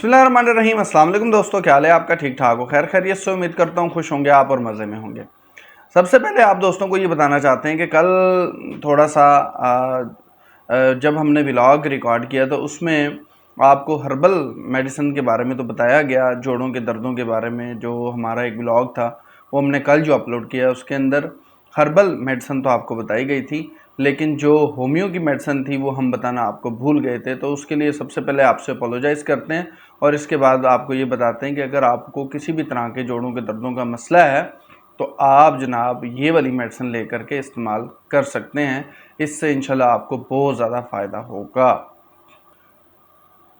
बिस्मिल्लाहिर्रहमानिर्रहीम। अस्सलाम वालेकुम दोस्तों, क्या हाल है आपका? ठीक ठाक हो? खैर खैरियत से उम्मीद करता हूँ खुश होंगे आप और मज़े में होंगे। सबसे पहले आप दोस्तों को ये बताना चाहते हैं कि कल थोड़ा सा जब हमने व्लॉग रिकॉर्ड किया तो उसमें आपको हर्बल मेडिसिन के बारे में तो बताया गया, जोड़ों के दर्दों के बारे में। जो हमारा एक व्लॉग था वो हमने कल जो अपलोड किया उसके अंदर हर्बल मेडिसिन तो आपको बताई गई थी, लेकिन जो होम्यो की मेडिसिन थी वो हम बताना आपको भूल गए थे। तो उसके लिए सबसे पहले आपसे अपोलोजाइज़ करते हैं और इसके बाद आपको ये बताते हैं कि अगर आपको किसी भी तरह के जोड़ों के दर्दों का मसला है तो आप जनाब ये वाली मेडिसिन लेकर के इस्तेमाल कर सकते हैं। इससे इंशाल्लाह आपको बहुत ज़्यादा फ़ायदा होगा।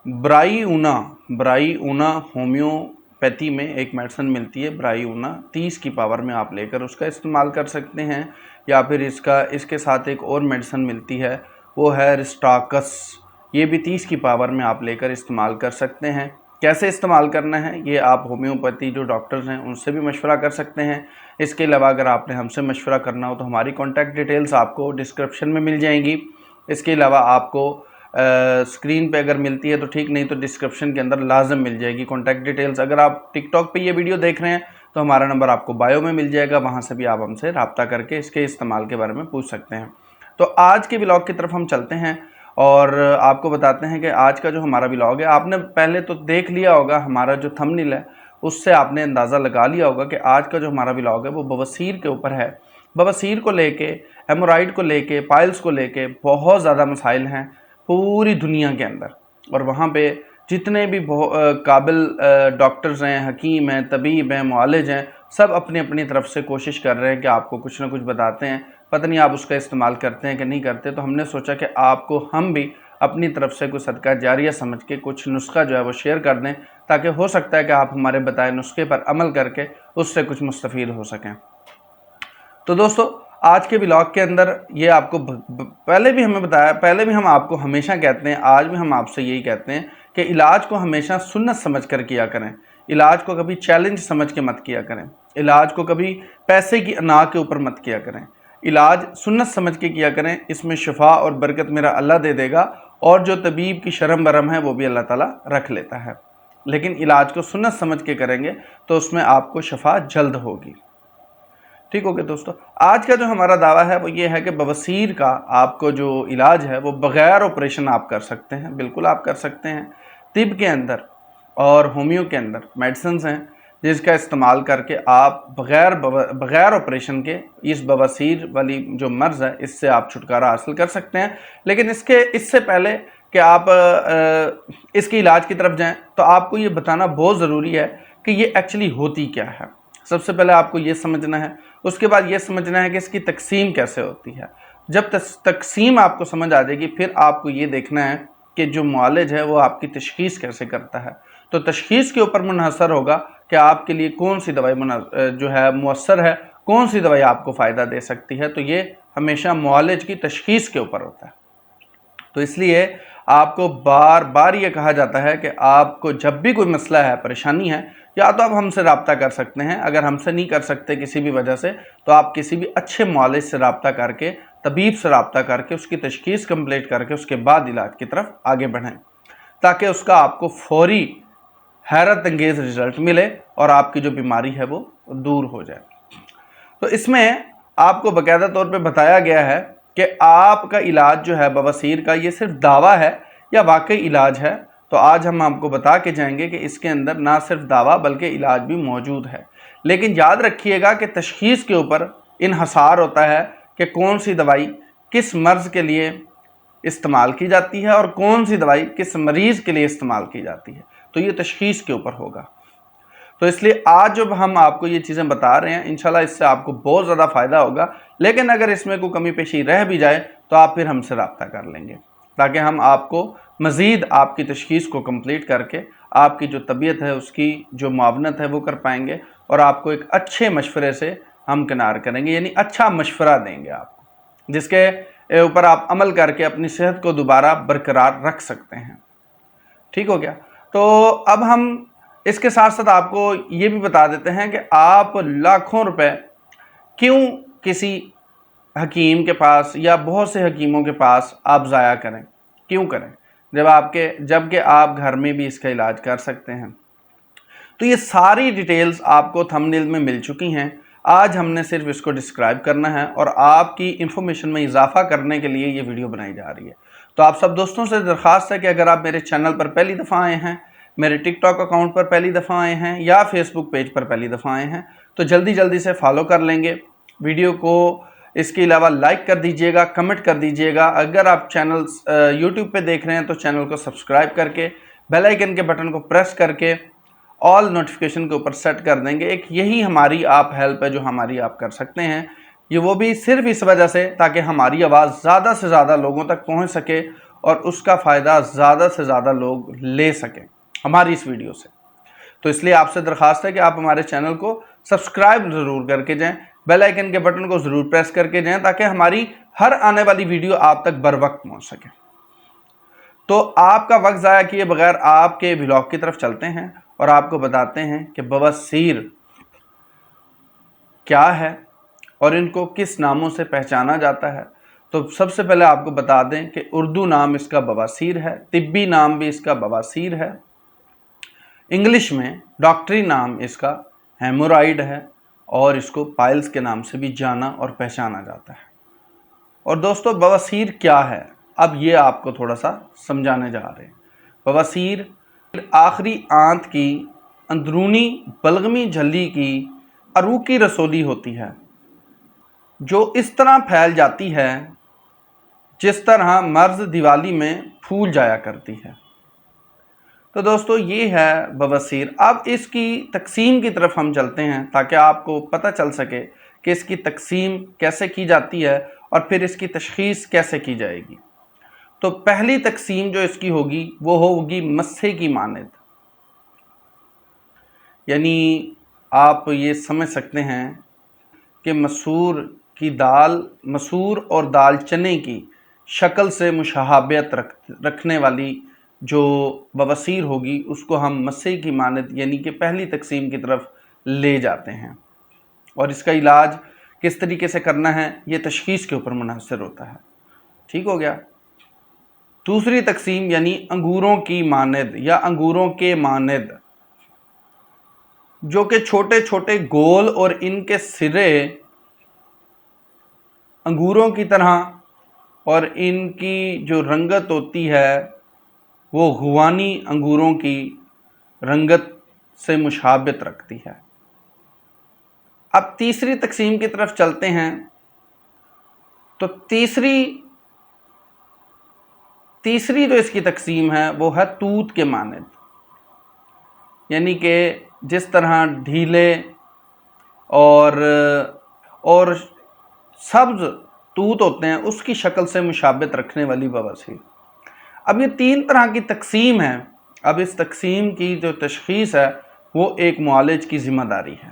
ब्राईऊना होम्योपैथी में एक मेडिसिन मिलती है, ब्राईऊना 30 की पावर में आप लेकर उसका इस्तेमाल कर सकते हैं। या फिर इसके साथ एक और मेडिसिन मिलती है, वो है रिस्टाकस। ये भी 30 की पावर में आप लेकर इस्तेमाल कर सकते हैं। कैसे इस्तेमाल करना है ये आप होम्योपैथी जो डॉक्टर्स हैं उनसे भी मशवरा कर सकते हैं। इसके अलावा अगर आपने हमसे मशवरा करना हो तो हमारी कॉन्टैक्ट डिटेल्स आपको डिस्क्रिप्शन में मिल जाएंगी। इसके अलावा आपको स्क्रीन पे अगर मिलती है तो ठीक, नहीं तो डिस्क्रिप्शन के अंदर लाजम मिल जाएगी कॉन्टैक्ट डिटेल्स। अगर आप टिकटॉक पे ये वीडियो देख रहे हैं तो हमारा नंबर आपको बायो में मिल जाएगा, वहाँ से भी आप हमसे रब्ता करके इसके इस्तेमाल के बारे में पूछ सकते हैं। तो आज के व्लॉग की तरफ हम चलते हैं और आपको बताते हैं कि आज का जो हमारा व्लॉग है, आपने पहले तो देख लिया होगा, हमारा जो थंबनेल है उससे आपने अंदाज़ा लगा लिया होगा कि आज का जो हमारा व्लॉग है वो बवासीर के ऊपर है। बवासीर को लेके, हेमोराइड को लेके, पाइल्स को लेके बहुत ज़्यादा मसाइल हैं पूरी दुनिया के अंदर। और वहाँ पे जितने भी काबिल डॉक्टर्स हैं, हकीम हैं, तबीब हैं, मुआलिज हैं, सब अपनी अपनी तरफ से कोशिश कर रहे हैं कि आपको कुछ ना कुछ बताते हैं। पता नहीं आप उसका इस्तेमाल करते हैं कि नहीं करते। तो हमने सोचा कि आपको हम भी अपनी तरफ से कुछ सदका जारिया समझ के कुछ नुस्खा जो है वो शेयर कर दें, ताकि हो सकता है कि आप हमारे बताए नुस्खे पर अमल करके उससे कुछ मुस्तफ़ीद हो सकें। तो दोस्तों आज के व्लॉग के अंदर ये आपको पहले भी हमें बताया, पहले भी हम आपको हमेशा कहते हैं, आज भी हम आपसे यही कहते हैं कि इलाज को हमेशा सुन्नत समझ कर किया करें। इलाज को कभी चैलेंज समझ के मत किया करें। इलाज को कभी पैसे की अना के ऊपर मत किया करें। इलाज सुन्नत समझ के किया करें। इसमें शिफा और बरकत मेरा अल्लाह दे देगा, और जो तबीब की शर्म बरम है वो भी अल्लाह ताला रख लेता है। लेकिन इलाज को सुन्नत समझ के करेंगे तो उसमें आपको शफा जल्द होगी। ठीक हो गया दोस्तों। आज का जो हमारा दावा है वो ये है कि बवासीर का आपको जो इलाज है वो बग़ैर ऑपरेशन आप कर सकते हैं। बिल्कुल आप कर सकते हैं। तिब के अंदर और होम्यो के अंदर मेडिसिन हैं जिसका इस्तेमाल करके आप बग़ैर ऑपरेशन के इस बवासीर वाली जो मर्ज़ है इससे आप छुटकारा हासिल कर सकते हैं। लेकिन इससे पहले कि आप इसके इलाज की तरफ जाएं तो आपको ये बताना बहुत ज़रूरी है कि ये एक्चुअली होती क्या है। सबसे पहले आपको ये समझना है, उसके बाद ये समझना है कि इसकी तकसीम कैसे होती है। जब तकसीम आपको समझ आ जाएगी फिर आपको ये देखना है कि जो मुआलिज है वो आपकी तशख़ीस कैसे करता है। तो तशख़ीस के ऊपर मुनहसर होगा कि आपके लिए कौन सी दवाई जो है मुअस्सर है, कौन सी दवाई आपको फ़ायदा दे सकती है। तो ये हमेशा मुआलिज की तशख़ीस के ऊपर होता है। तो इसलिए आपको बार बार ये कहा जाता है कि आपको जब भी कोई मसला है, परेशानी है, या तो आप हमसे रब्ता कर सकते हैं। अगर हमसे नहीं कर सकते किसी भी वजह से तो आप किसी भी अच्छे मुआलिज से रब्ता करके, तबीब से रब्ता करके उसकी तशख़ीस कंप्लीट करके उसके बाद इलाज की तरफ आगे बढ़ें, ताकि उसका आपको फौरी हैरत अंगेज़ रिज़ल्ट मिले और आपकी जो बीमारी है वो दूर हो जाए। तो इसमें आपको बाकायदा तौर पे बताया गया है कि आपका इलाज जो है बवासीर का, ये सिर्फ दावा है या वाकई इलाज है। तो आज हम आपको बता के जाएंगे कि इसके अंदर ना सिर्फ दावा बल्कि इलाज भी मौजूद है। लेकिन याद रखिएगा कि तशख़ीस के ऊपर इन्हसार होता है कि कौन सी दवाई किस मर्ज़ के लिए इस्तेमाल की जाती है और कौन सी दवाई किस मरीज़ के लिए इस्तेमाल की जाती है। तो ये तशख़ीस के ऊपर होगा। तो इसलिए आज जब हम आपको ये चीज़ें बता रहे हैं, इंशाल्लाह इससे आपको बहुत ज़्यादा फ़ायदा होगा। लेकिन अगर इसमें कोई कमी पेशी रह भी जाए तो आप फिर हमसे रब्ता कर लेंगे, ताकि हम आपको मज़ीद आपकी तशख़ीस को कंप्लीट करके आपकी जो तबीयत है उसकी जो मुआवनत है वो कर पाएंगे, और आपको एक अच्छे मशवरे से हम किनार करेंगे, यानी अच्छा मशवरा देंगे आपको, जिसके ऊपर आप अमल करके अपनी सेहत को दोबारा बरकरार रख सकते हैं। ठीक हो गया। तो अब हम इसके साथ साथ आपको ये भी बता देते हैं कि आप लाखों रुपए क्यों किसी हकीम के पास या बहुत से हकीमों के पास आप ज़ाया करें, क्यों करें। جبکہ آپ گھر میں بھی اس کا علاج کر سکتے ہیں۔ تو یہ ساری ڈیٹیلز آپ کو تھمبنیل میں مل چکی ہیں۔ آج ہم نے صرف اس کو ڈسکرائب کرنا ہے اور آپ کی انفارمیشن میں اضافہ کرنے کے لیے یہ ویڈیو بنائی جا رہی ہے۔ تو آپ سب دوستوں سے درخواست ہے کہ اگر آپ میرے چینل پر پہلی دفعہ آئے ہیں، میرے ٹک ٹاک اکاؤنٹ پر پہلی دفعہ آئے ہیں یا فیس بک پیج پر پہلی دفعہ آئے ہیں تو جلدی سے فالو کر لیں گے ویڈیو کو۔ اس کے علاوہ لائک کر دیجئے گا، کمنٹ کر دیجئے گا۔ اگر آپ چینل یوٹیوب پہ دیکھ رہے ہیں تو چینل کو سبسکرائب کر کے بیل آئیکن کے بٹن کو پریس کر کے آل نوٹیفیکیشن کے اوپر سیٹ کر دیں گے۔ ایک یہی ہماری آپ ہیلپ ہے جو ہماری آپ کر سکتے ہیں، یہ وہ بھی صرف اس وجہ سے تاکہ ہماری آواز زیادہ سے زیادہ لوگوں تک پہنچ سکے اور اس کا فائدہ زیادہ سے زیادہ لوگ لے سکیں ہماری اس ویڈیو سے۔ تو اس لیے آپ سے درخواست ہے کہ آپ ہمارے چینل کو سبسکرائب ضرور کر کے جائیں، بیل آئیکن کے بٹن کو ضرور پریس کر کے جائیں تاکہ ہماری ہر آنے والی ویڈیو آپ تک بر وقت پہنچ سکے۔ تو آپ کا وقت ضائع کیے بغیر آپ کے ولاگ کی طرف چلتے ہیں اور آپ کو بتاتے ہیں کہ بواسیر کیا ہے اور ان کو کس ناموں سے پہچانا جاتا ہے۔ تو سب سے پہلے آپ کو بتا دیں کہ اردو نام اس کا بواسیر ہے، طبی نام بھی اس کا بواسیر ہے، انگلش میں ڈاکٹری نام اس کا ہیمورائڈ ہے اور اس کو پائلز کے نام سے بھی جانا اور پہچانا جاتا ہے۔ اور دوستو بواسیر کیا ہے اب یہ آپ کو تھوڑا سا سمجھانے جا رہے ہیں۔ بواسیر آخری آنت کی اندرونی بلغمی جھلی کی عروقی رسولی ہوتی ہے جو اس طرح پھیل جاتی ہے جس طرح مرز دیوالی میں پھول جایا کرتی ہے۔ تو دوستو یہ ہے بواسیر۔ اب اس کی تقسیم کی طرف ہم چلتے ہیں تاکہ آپ کو پتہ چل سکے کہ اس کی تقسیم کیسے کی جاتی ہے اور پھر اس کی تشخیص کیسے کی جائے گی۔ تو پہلی تقسیم جو اس کی ہوگی وہ ہوگی مسے کی مانند، یعنی آپ یہ سمجھ سکتے ہیں کہ مسور اور دال چنے کی شکل سے مشابہت رکھنے والی جو بواسیر ہوگی اس کو ہم مسے کی مانند یعنی کہ پہلی تقسیم کی طرف لے جاتے ہیں۔ اور اس کا علاج کس طریقے سے کرنا ہے یہ تشخیص کے اوپر منحصر ہوتا ہے۔ ٹھیک ہو گیا۔ دوسری تقسیم یعنی انگوروں کی مانند یا انگوروں کے مانند، جو کہ چھوٹے چھوٹے گول اور ان کے سرے انگوروں کی طرح اور ان کی جو رنگت ہوتی ہے وہ غوانی انگوروں کی رنگت سے مشابہت رکھتی ہے۔ اب تیسری تقسیم کی طرف چلتے ہیں۔ تو تیسری جو اس کی تقسیم ہے وہ ہے توت کے مانند، یعنی کہ جس طرح ڈھیلے اور سبز توت ہوتے ہیں اس کی شکل سے مشابہت رکھنے والی بواسیر۔ اب یہ تین طرح کی تقسیم ہے۔ اب اس تقسیم کی جو تشخیص ہے وہ ایک معالج کی ذمہ داری ہے۔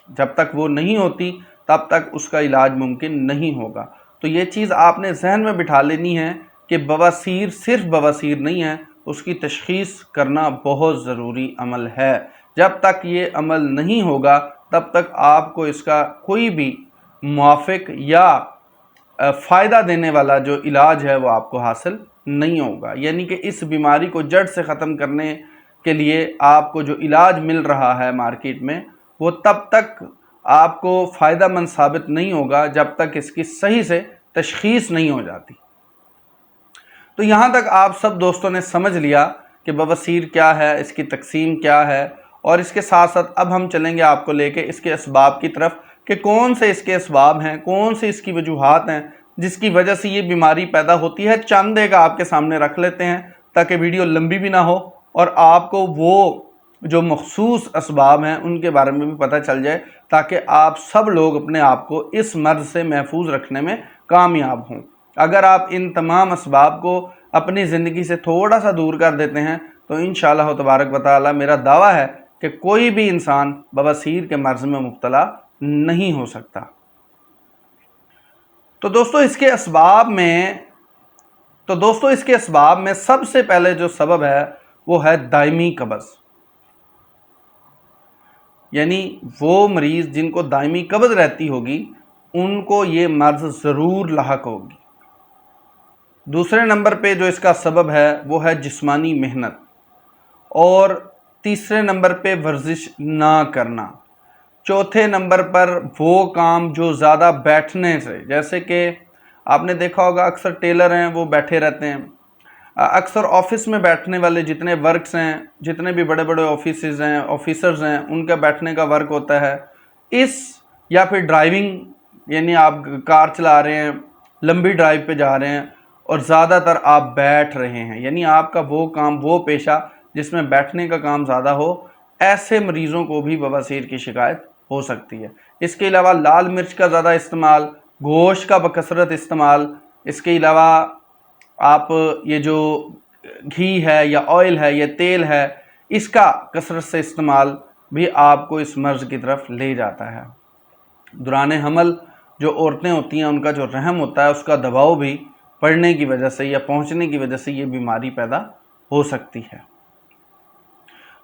جب تک وہ نہیں ہوتی تب تک اس کا علاج ممکن نہیں ہوگا۔ تو یہ چیز آپ نے ذہن میں بٹھا لینی ہے کہ بواسیر صرف بواسیر نہیں ہے، اس کی تشخیص کرنا بہت ضروری عمل ہے۔ جب تک یہ عمل نہیں ہوگا تب تک آپ کو اس کا کوئی بھی موافق یا فائدہ دینے والا جو علاج ہے وہ آپ کو حاصل نہیں ہوگا۔ یعنی کہ اس بیماری کو جڑ سے ختم کرنے کے لیے آپ کو جو علاج مل رہا ہے مارکیٹ میں وہ تب تک آپ کو فائدہ مند ثابت نہیں ہوگا جب تک اس کی صحیح سے تشخیص نہیں ہو جاتی۔ تو یہاں تک آپ سب دوستوں نے سمجھ لیا کہ بواسیر کیا ہے، اس کی تقسیم کیا ہے، اور اس کے ساتھ ساتھ اب ہم چلیں گے آپ کو لے کے اس کے اسباب کی طرف کہ کون سے اس کے اسباب ہیں، کون سے اس کی وجوہات ہیں جس کی وجہ سے یہ بیماری پیدا ہوتی ہے۔ چند ایک آپ کے سامنے رکھ لیتے ہیں تاکہ ویڈیو لمبی بھی نہ ہو اور آپ کو وہ جو مخصوص اسباب ہیں ان کے بارے میں بھی پتہ چل جائے تاکہ آپ سب لوگ اپنے آپ کو اس مرض سے محفوظ رکھنے میں کامیاب ہوں۔ اگر آپ ان تمام اسباب کو اپنی زندگی سے تھوڑا سا دور کر دیتے ہیں تو انشاءاللہ تبارک و تعالی میرا دعویٰ ہے کہ کوئی بھی انسان بواسیر کے مرض میں مبتلا نہیں ہو سکتا۔ تو دوستو اس کے اسباب میں سب سے پہلے جو سبب ہے وہ ہے دائمی قبض، یعنی وہ مریض جن کو دائمی قبض رہتی ہوگی ان کو یہ مرض ضرور لاحق ہوگی۔ दूसरे नंबर पे जो इसका सबब है वो है जिस्मानी मेहनत, और तीसरे नंबर पे वर्जिश ना करना। चौथे नंबर पर वो काम जो ज़्यादा बैठने से, जैसे कि आपने देखा होगा अक्सर टेलर हैं वो बैठे रहते हैं, अक्सर ऑफिस में बैठने वाले जितने वर्क्स हैं, जितने भी बड़े बड़े ऑफिसेज हैं, ऑफिसर्स हैं, उनका बैठने का वर्क होता है। या फिर ड्राइविंग, यानी आप कार चला रहे हैं, लंबी ड्राइव पे जा रहे हैं और ज़्यादातर आप बैठ रहे हैं, यानी आपका वो काम, वो पेशा जिसमें बैठने का काम ज़्यादा हो, ऐसे मरीज़ों को भी बवासीर की शिकायत हो सकती है। इसके अलावा लाल मिर्च का ज़्यादा इस्तेमाल, गोश्त का बकसरत इस्तेमाल, इसके अलावा आप ये जो घी है या ऑयल है या तेल है, इसका कसरत से इस्तेमाल भी आपको इस मर्ज़ की तरफ ले जाता है। दौरान हमल जो औरतें होती हैं, उनका जो रहम होता है, उसका दबाव भी पड़ने की वजह से या पहुंचने की वजह से ये बीमारी पैदा हो सकती है।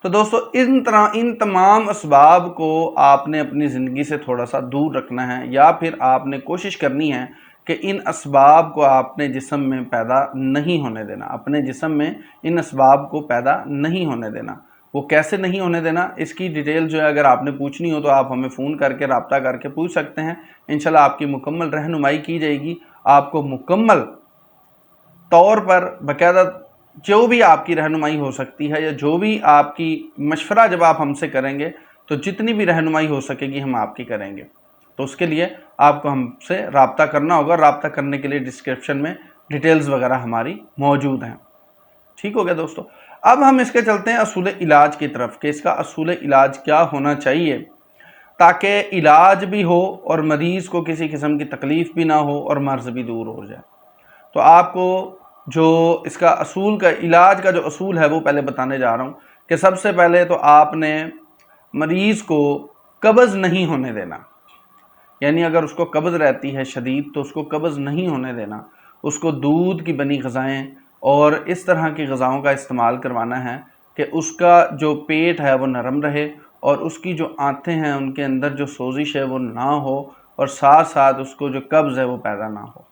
तो दोस्तों इन तमाम असबाब को आपने अपनी ज़िंदगी से थोड़ा सा दूर रखना है, या फिर आपने कोशिश करनी है कि इन असबाब को आपने जिस्म में पैदा नहीं होने देना, अपने जिस्म में इन असबाब को पैदा नहीं होने देना। वो कैसे नहीं होने देना, इसकी डिटेल जो है अगर आपने पूछनी हो तो आप हमें फ़ोन करके रब्ता करके पूछ सकते हैं। इंशाल्लाह आपकी मुकम्मल रहनुमाई की जाएगी, आपको मुकम्मल तौर पर बाकायदा जो भी आपकी रहनुमाई हो सकती है या जो भी आपकी मशवरा जब आप हमसे करेंगे तो जितनी भी रहनुमाई हो सकेगी हम आपकी करेंगे। तो उसके लिए आपको हमसे रब्ता करना होगा। रब्ता करने के लिए डिस्क्रिप्शन में डिटेल्स वगैरह हमारी मौजूद हैं। ठीक हो गया दोस्तों। अब हम इसके चलते हैं असूल इलाज की तरफ कि इसका असूल इलाज क्या होना चाहिए ताकि इलाज भी हो और मरीज़ को किसी किस्म की तकलीफ़ भी ना हो और मर्ज़ भी दूर हो जाए। तो आपको जो इसका असूल का इलाज का जो असूल है वो पहले बताने जा रहा हूँ कि सबसे पहले तो आपने मरीज़ को कब्ज़ नहीं होने देना, यानी अगर उसको कब्ज़ रहती है शदीद तो उसको कब्ज़ नहीं होने देना। उसको दूध की बनी ग़िज़ाएँ और इस तरह की ग़िज़ाओं का इस्तेमाल करवाना है कि उसका जो पेट है वो नरम रहे और उसकी जो आंतें हैं उनके अंदर जो सोजिश है वो ना हो और साथ साथ उसको जो कब्ज़ है वो पैदा ना हो।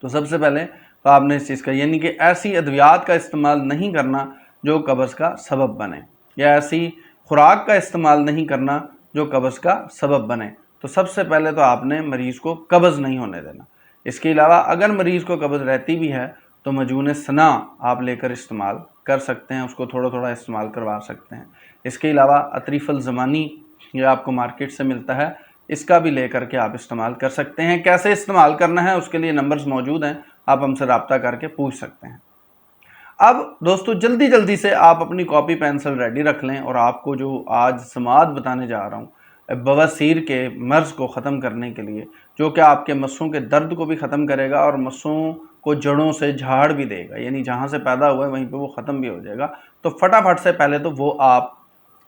तो सबसे पहले तो आपने इस चीज़ का, यानी कि ऐसी अद्वियात का इस्तेमाल नहीं करना जो कब्ज़ का सबब बने, या ऐसी खुराक का इस्तेमाल नहीं करना जो कब्ज़ का सबब बने। तो सबसे पहले तो आपने मरीज़ को कब्ज़ नहीं होने देना। इसके अलावा अगर मरीज़ को कब्ज़ रहती भी है तो मजून सना आप लेकर इस्तेमाल कर सकते हैं, उसको थोड़ा थोड़ा इस्तेमाल करवा सकते हैं। इसके अलावा अतरीफ़ुल ज़मानी ये आपको मार्केट से मिलता है, इसका भी लेकर के आप इस्तेमाल कर सकते हैं। कैसे इस्तेमाल करना है उसके लिए नंबर्स मौजूद हैं, आप हमसे रब्ता करके पूछ सकते हैं। अब दोस्तों जल्दी से आप अपनी कॉपी पेंसिल रेडी रख लें और आपको जो आज समाद बताने जा रहा हूँ बवासीर के मर्ज़ को ख़त्म करने के लिए, जो कि आपके मस्सों के दर्द को भी ख़त्म करेगा और मस्सों को जड़ों से झाड़ भी देगा, यानी जहाँ से पैदा हुआ है वहीं पे वो ख़त्म भी हो जाएगा। तो फटाफट से पहले तो वो आप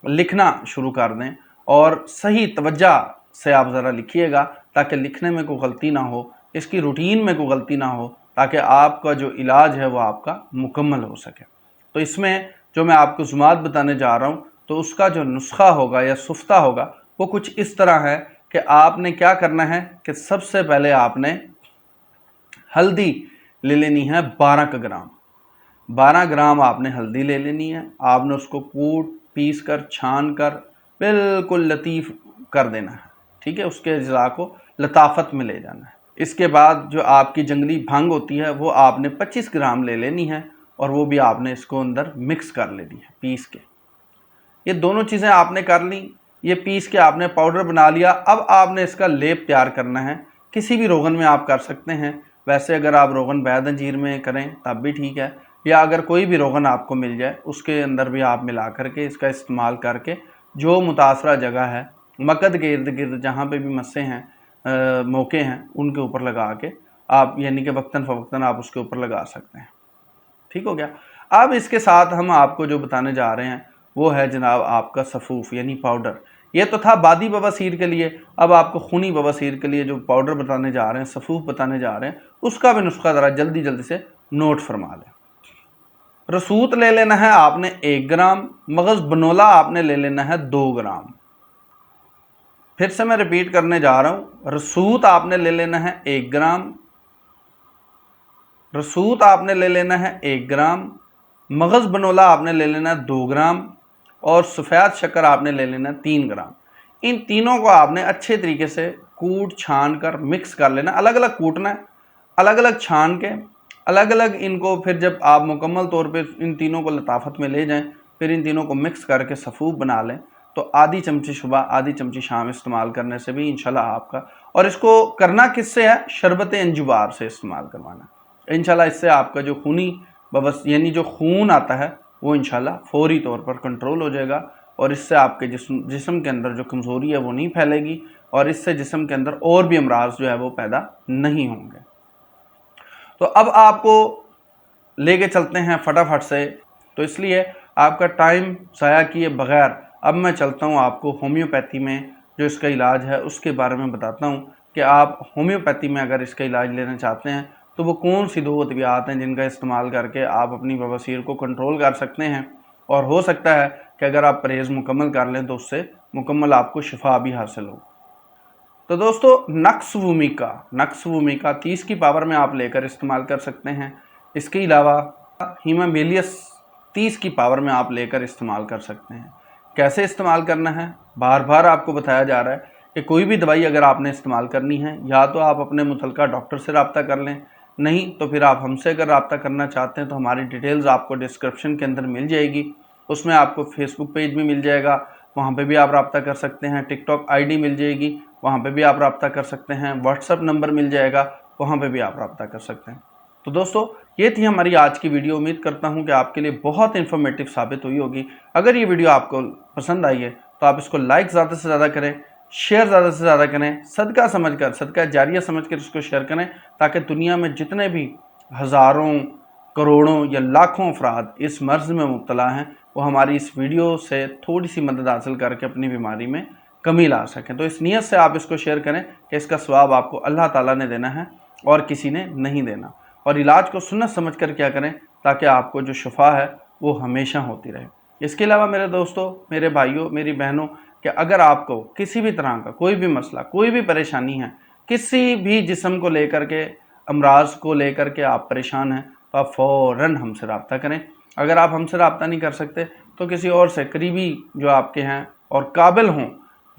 लिखना शुरू कर दें और सही तवज्जो से आप ज़रा लिखिएगा ताकि लिखने में कोई गलती ना हो, इसकी रूटीन में कोई गलती ना हो, ताकि आपका जो इलाज है वो आपका मुकम्मल हो सके। तो इसमें जो मैं आपको ज़ुमात बताने जा रहा हूँ तो उसका जो नुस्खा होगा या सुफ्ता होगा वो कुछ इस तरह है कि आपने क्या करना है कि सबसे पहले आपने हल्दी ले लेनी है 12 ग्राम। 12 ग्राम आपने हल्दी ले लेनी है। आपने उसको कूट पीस कर छान कर बिल्कुल लतीफ़ कर देना है, ठीक है, उसके अज्जा को लताफत में ले जाना है। इसके बाद जो आपकी जंगली भांग होती है वो आपने 25 ग्राम ले लेनी है और वो भी आपने इसको अंदर मिक्स कर लेनी है पीस के। ये दोनों चीज़ें आपने कर ली, ये पीस के आपने पाउडर बना लिया। अब आपने इसका लेप तैयार करना है। किसी भी रोगन में आप कर सकते हैं, वैसे अगर आप रोगन बैद अंजीर में करें तब भी ठीक है, या अगर कोई भी रोगन आपको मिल जाए उसके अंदर भी आप मिला करके इसका इस्तेमाल करके जो मुतासरा जगह है मकद के इर्द गिर्द जहाँ पे भी मस्से हैं मौके हैं उनके ऊपर लगा के आप, यानी कि वक्तन फ़वक्तन आप उसके ऊपर लगा सकते हैं। ठीक हो गया। अब इसके साथ हम आपको जो बताने जा रहे हैं वो है जनाब आपका सफ़ूफ यानी पाउडर। ये तो था बादी बवासीर के लिए, अब आपको खूनी बवासीर के लिए जो पाउडर बताने जा रहे हैं, सफ़ूफ बताने जा रहे हैं, उसका भी नुस्खा ज़रा जल्दी से नोट फरमा लें। रसूत ले लेना है आपने 1 ग्राम, मगज़ बनोला आपने ले लेना है 2 ग्राम। फिर से मैं रिपीट करने जा रहा हूँ, रसूत आपने ले लेना है 1 ग्राम, रसूत आपने ले लेना है 1 ग्राम, मगज़ बनोला आपने ले लेना है 2 ग्राम और सफ़ेद शक्कर आपने ले लेना है 3 ग्राम। इन तीनों को आपने अच्छे तरीके से कूट छान कर मिक्स कर लेना, अलग अलग कूटना है, अलग अलग छान के अलग अलग इनको। फिर जब आप मुकम्मल तौर पे इन तीनों को लताफत में ले जाएं, फिर इन तीनों को मिक्स करके सफ़ूफ बना लें, तो आधी चमची सुबह आधी चमची शाम इस्तेमाल करने से भी इंशाल्लाह आपका, और इसको करना किससे है, शरबत अंजुबार से इस्तेमाल करवाना इंशाल्लाह। इससे आपका जो खूनी बवस यानी जो खून आता है वो इंशाल्लाह फौरी तौर पर कंट्रोल हो जाएगा, और इससे आपके जिस्म के अंदर जो कमज़ोरी है वो नहीं फैलेगी, और इससे जिस्म के अंदर और भी अमराज जो है वो पैदा नहीं होंगे। तो अब आपको लेके चलते हैं फटाफट से, तो इसलिए आपका टाइम ज़ाया किए बगैर अब मैं चलता हूँ आपको होम्योपैथी में जो इसका इलाज है उसके बारे में बताता हूँ कि आप होम्योपैथी में अगर इसका इलाज लेना चाहते हैं तो वो कौन सी 2 अद्वियात हैं जिनका इस्तेमाल करके आप अपनी बवासीर को कंट्रोल कर सकते हैं, और हो सकता है कि अगर आप परहेज़ मुकम्मल कर लें तो उससे मुकम्मल आपको शिफा भी हासिल हो। तो दोस्तों नक्स वूमिका 30 की पावर में आप लेकर इस्तेमाल कर सकते हैं। इसके अलावा हीमामेलियस 30 की पावर में आप लेकर इस्तेमाल कर सकते हैं। कैसे इस्तेमाल करना है बार बार आपको बताया जा रहा है कि कोई भी दवाई अगर आपने इस्तेमाल करनी है या तो आप अपने मुतलका डॉक्टर से रब्ता कर लें, नहीं तो फिर आप हमसे अगर रब्ता करना चाहते हैं तो हमारी डिटेल्स आपको डिस्क्रिप्शन के अंदर मिल जाएगी। उसमें आपको फेसबुक पेज भी मिल जाएगा, वहाँ पे भी आप रब्ता कर सकते हैं। टिकटॉक आईडी मिल जाएगी, वहाँ पे भी आप रब्ता कर सकते हैं। व्हाट्सअप नंबर मिल जाएगा, वहाँ पे भी आप रब्ता कर सकते हैं। तो दोस्तों ये थी हमारी आज की वीडियो। उम्मीद करता हूँ कि आपके लिए बहुत इन्फॉर्मेटिव साबित हुई होगी। अगर ये वीडियो आपको पसंद आई है तो आप इसको लाइक ज़्यादा से ज़्यादा करें, शेयर ज़्यादा से ज़्यादा करें, सदका जारिया समझकर इसको शेयर करें, ताकि दुनिया में जितने भी हज़ारों करोड़ों या लाखों अफराद इस मर्ज़ में मुब्तला हैं वो हमारी इस वीडियो से थोड़ी सी मदद हासिल करके अपनी बीमारी में कमी ला सकें। तो इस नीयत से आप इसको शेयर करें कि इसका सवाब आपको अल्लाह ताला ने देना है और किसी ने नहीं देना। और इलाज को सुन्नत समझ कर क्या करें ताकि आपको जो शिफा है वो हमेशा होती रहे। इसके अलावा मेरे दोस्तों, मेरे भाइयों, मेरी बहनों, कि अगर आपको किसी भी तरह का कोई भी मसला, कोई भी परेशानी है, किसी भी जिस्म को लेकर के, अमराज को लेकर के आप परेशान हैं, तो आप फ़ौरन हमसे रब्ता करें। अगर आप हमसे रब्ता नहीं कर सकते तो किसी और से करीबी जो आपके हैं और काबिल हों,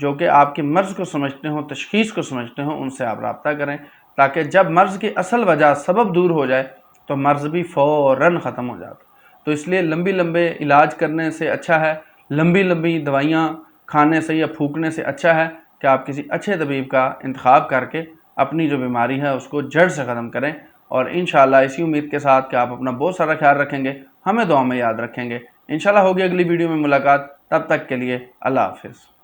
जो कि आपके मर्ज़ को समझते हों, तशख़ीस को समझते हों, उनसे आप रब्ता करें, ताकि जब मर्ज़ की असल वजह सबब दूर हो जाए तो मर्ज़ भी फ़ौरन ख़त्म हो जाता। तो इसलिए लंबे इलाज करने से अच्छा है, लंबी दवाइयाँ खाने से या फूकने से अच्छा है कि आप किसी अच्छे तबीब का इंतखाब करके अपनी जो बीमारी है उसको जड़ से ख़त्म करें। और इंशाल्लाह इसी उम्मीद के साथ कि आप अपना बहुत सारा ख्याल रखेंगे, हमें दुआ में याद रखेंगे। इंशाल्लाह होगी अगली वीडियो में मुलाकात, तब तक के लिए अल्लाह हाफ़िज़।